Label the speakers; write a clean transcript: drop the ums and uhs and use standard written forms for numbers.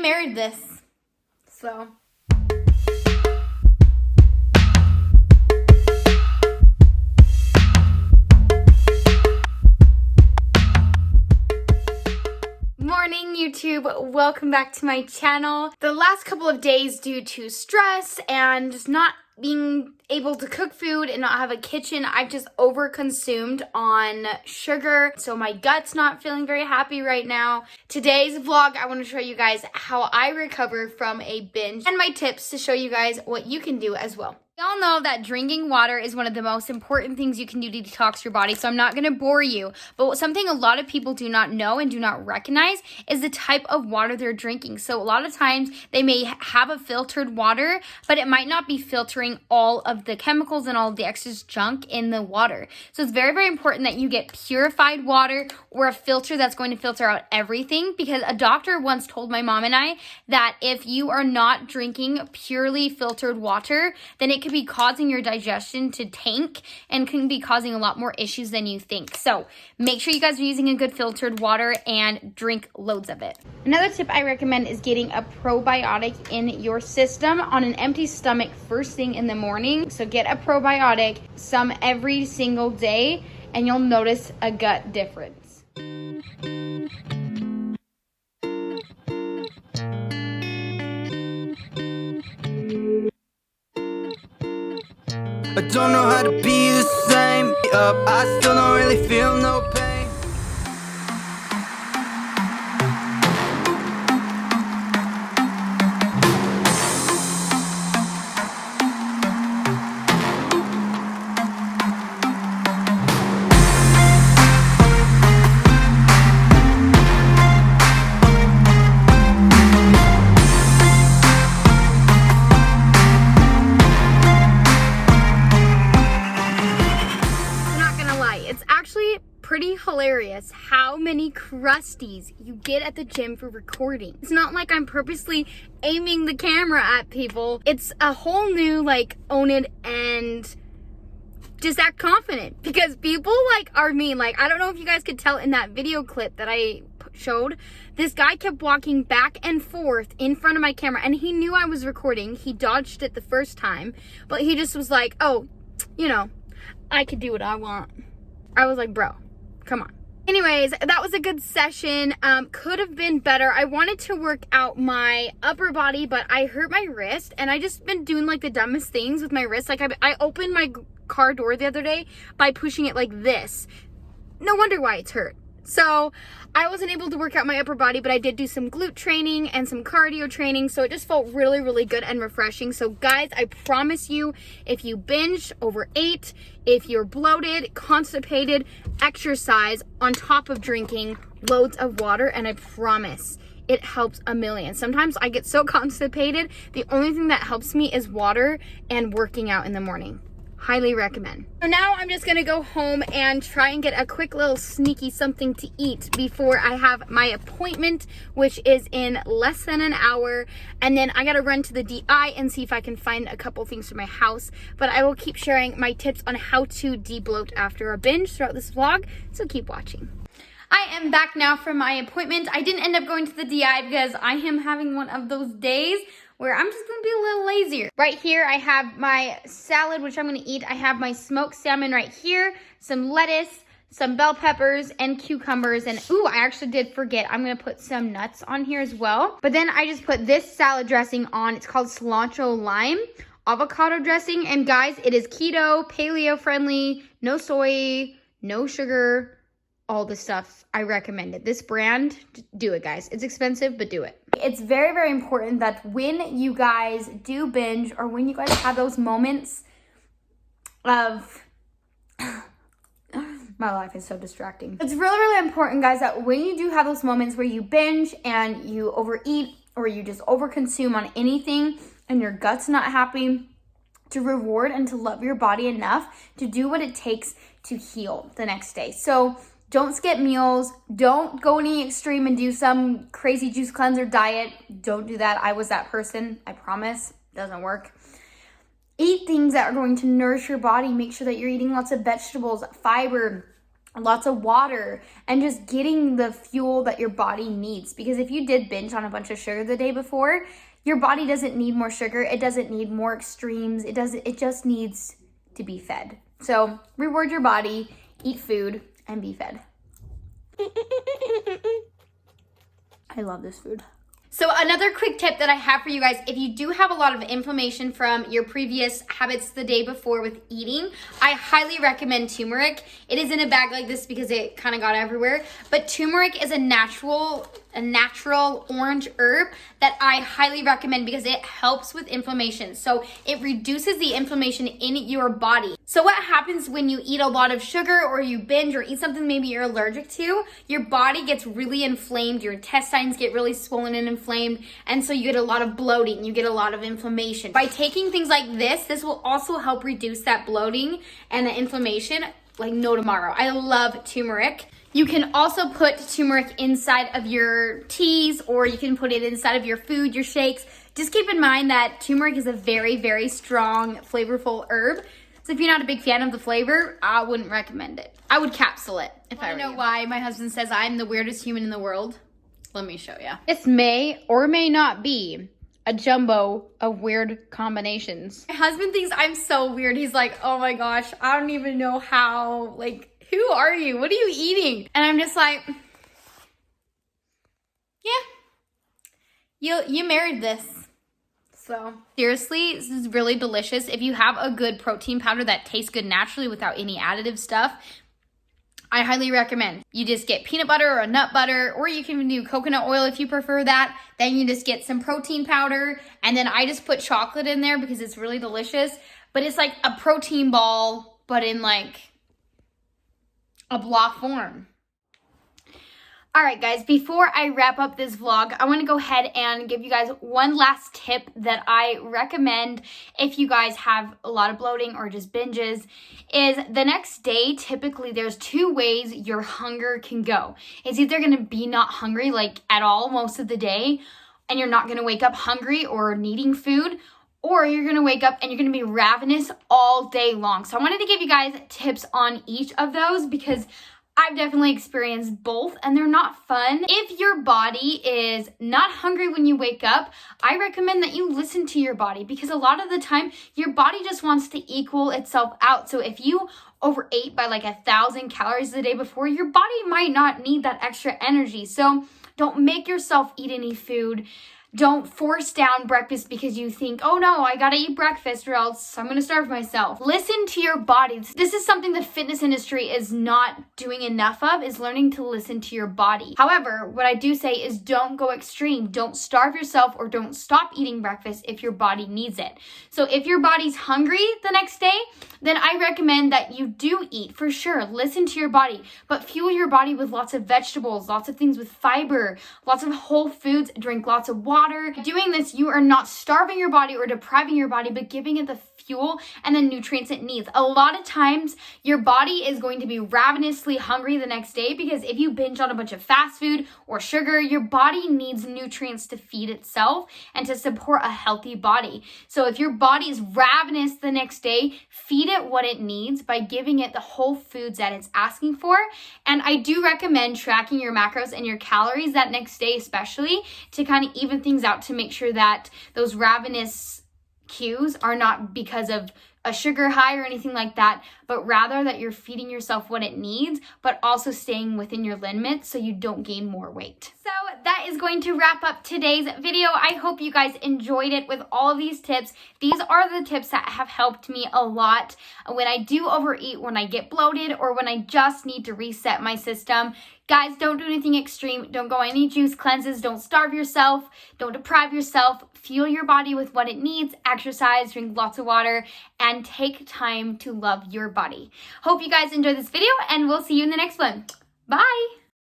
Speaker 1: married this. So. Morning YouTube, welcome back to my channel. The last couple of days, due to stress and just not being able to cook food and not have a kitchen, I've just overconsumed on sugar, so my gut's not feeling very happy right now. Today's vlog, I want to show you guys how I recover from a binge and my tips to show you guys what you can do as well. We all know that drinking water is one of the most important things you can do to detox your body, so I'm not going to bore you. But something a lot of people do not know and do not recognize is the type of water they're drinking. So a lot of times they may have a filtered water, but it might not be filtering all of the chemicals and all of the excess junk in the water. So it's very, very important that you get purified water or a filter that's going to filter out everything, because a doctor once told my mom and I that if you are not drinking purely filtered water, then it could be causing your digestion to tank and can be causing a lot more issues than you think. So make sure you guys are using a good filtered water and drink loads of it. Another tip I recommend is getting a probiotic in your system on an empty stomach first thing in the morning. So get a probiotic, some every single day, and you'll notice a gut difference.
Speaker 2: I don't know how to be the same. I still don't really feel no pain.
Speaker 1: Pretty hilarious how many crusties you get at the gym for recording. It's not like I'm purposely aiming the camera at people. It's a whole new like own it and just act confident, because people like are mean. Like, I don't know if you guys could tell in that video clip that I showed, this guy kept walking back and forth in front of my camera and he knew I was recording. He dodged it the first time, but he just was like, oh, you know, I could do what I want. I was like, bro, come on. Anyways, that was a good session. Could have been better. I wanted to work out my upper body, but I hurt my wrist, and I just been doing like the dumbest things with my wrist. Like I opened my car door the other day by pushing it like this. No wonder why it's hurt. So I wasn't able to work out my upper body, but I did do some glute training and some cardio training. So it just felt really, really good and refreshing. So guys, I promise you, if you binge, overate, if you're bloated, constipated, exercise on top of drinking loads of water, and I promise it helps a million. Sometimes I get so constipated, the only thing that helps me is water and working out in the morning. Highly recommend. So now I'm just gonna go home and try and get a quick little sneaky something to eat before I have my appointment, which is in less than an hour. And then I gotta run to the DI and see if I can find a couple things for my house. But I will keep sharing my tips on how to de-bloat after a binge throughout this vlog, so keep watching. I am back now from my appointment. I didn't end up going to the DI because I am having one of those days where I'm just gonna be a little lazier. Right here, I have my salad, which I'm gonna eat. I have my smoked salmon right here, some lettuce, some bell peppers, and cucumbers. And ooh, I actually did forget, I'm gonna put some nuts on here as well. But then I just put this salad dressing on. It's called cilantro lime avocado dressing. And guys, it is keto, paleo friendly, no soy, no sugar, all the stuff. I recommend it. This brand, do it guys. It's expensive, but do it. It's very, very important that when you guys do binge, or when you guys have those moments of, my life is so distracting. It's really, really important, guys, that when you do have those moments where you binge and you overeat or you just overconsume on anything and your gut's not happy, to reward and to love your body enough to do what it takes to heal the next day. So don't skip meals. Don't go any extreme and do some crazy juice cleanser diet. Don't do that. I was that person. I promise. It doesn't work. Eat things that are going to nourish your body. Make sure that you're eating lots of vegetables, fiber, lots of water, and just getting the fuel that your body needs. Because if you did binge on a bunch of sugar the day before, your body doesn't need more sugar. It doesn't need more extremes. It just needs to be fed. So reward your body, eat food, and be fed. I love this food. So another quick tip that I have for you guys, if you do have a lot of inflammation from your previous habits the day before with eating, I highly recommend turmeric. It is in a bag like this because it kind of got everywhere, but turmeric is a natural orange herb that I highly recommend because it helps with inflammation. So it reduces the inflammation in your body. So what happens when you eat a lot of sugar or you binge or eat something maybe you're allergic to, your body gets really inflamed, your intestines get really swollen and inflamed, and so you get a lot of bloating, you get a lot of inflammation. By taking things like this will also help reduce that bloating and the inflammation like no tomorrow. I love turmeric. You can also put turmeric inside of your teas, or you can put it inside of your food, your shakes. Just keep in mind that turmeric is a very, very strong, flavorful herb. So if you're not a big fan of the flavor, I wouldn't recommend it. I would capsule it if I were you. Know why my husband says I'm the weirdest human in the world? Let me show you. This may or may not be a jumbo of weird combinations. My husband thinks I'm so weird. He's like, oh my gosh, I don't even know how, like, who are you? What are you eating? And I'm just like, yeah, you married this. So seriously, this is really delicious. If you have a good protein powder that tastes good naturally without any additive stuff, I highly recommend. You just get peanut butter or nut butter, or you can do coconut oil if you prefer that. Then you just get some protein powder, and then I just put chocolate in there because it's really delicious. But it's like a protein ball, but in like a block form. All right, guys, before I wrap up this vlog, I want to go ahead and give you guys one last tip that I recommend if you guys have a lot of bloating or just binges, is the next day, typically there's two ways your hunger can go. It's either going to be not hungry like at all most of the day, and you're not going to wake up hungry or needing food, or you're going to wake up and you're going to be ravenous all day long. So I wanted to give you guys tips on each of those because I've definitely experienced both and they're not fun. If your body is not hungry when you wake up, I recommend that you listen to your body because a lot of the time your body just wants to equal itself out. So if you overate by like 1,000 calories the day before, your body might not need that extra energy. So don't make yourself eat any food. Don't force down breakfast because you think, oh no, I gotta eat breakfast or else I'm gonna starve myself. Listen to your body. This is something the fitness industry is not doing enough of, is learning to listen to your body. However, what I do say is don't go extreme. Don't starve yourself or don't stop eating breakfast if your body needs it. So if your body's hungry the next day, then I recommend that you do eat for sure. Listen to your body, but fuel your body with lots of vegetables, lots of things with fiber, lots of whole foods, drink lots of water. Doing this, you are not starving your body or depriving your body, but giving it the fuel and the nutrients it needs. A lot of times, your body is going to be ravenously hungry the next day because if you binge on a bunch of fast food or sugar, your body needs nutrients to feed itself and to support a healthy body. So if your body is ravenous the next day, feed it what it needs by giving it the whole foods that it's asking for. And I do recommend tracking your macros and your calories that next day, especially to kind of even things out to make sure that those ravenous cues are not because of a sugar high or anything like that, but rather that you're feeding yourself what it needs, but also staying within your limits so you don't gain more weight. So that is going to wrap up today's video. I hope you guys enjoyed it with all of these tips. These are the tips that have helped me a lot when I do overeat, when I get bloated, or when I just need to reset my system. Guys, don't do anything extreme. Don't go any juice cleanses. Don't starve yourself. Don't deprive yourself. Fuel your body with what it needs. Exercise, drink lots of water, and take time to love your body. Hope you guys enjoyed this video, and we'll see you in the next one. Bye!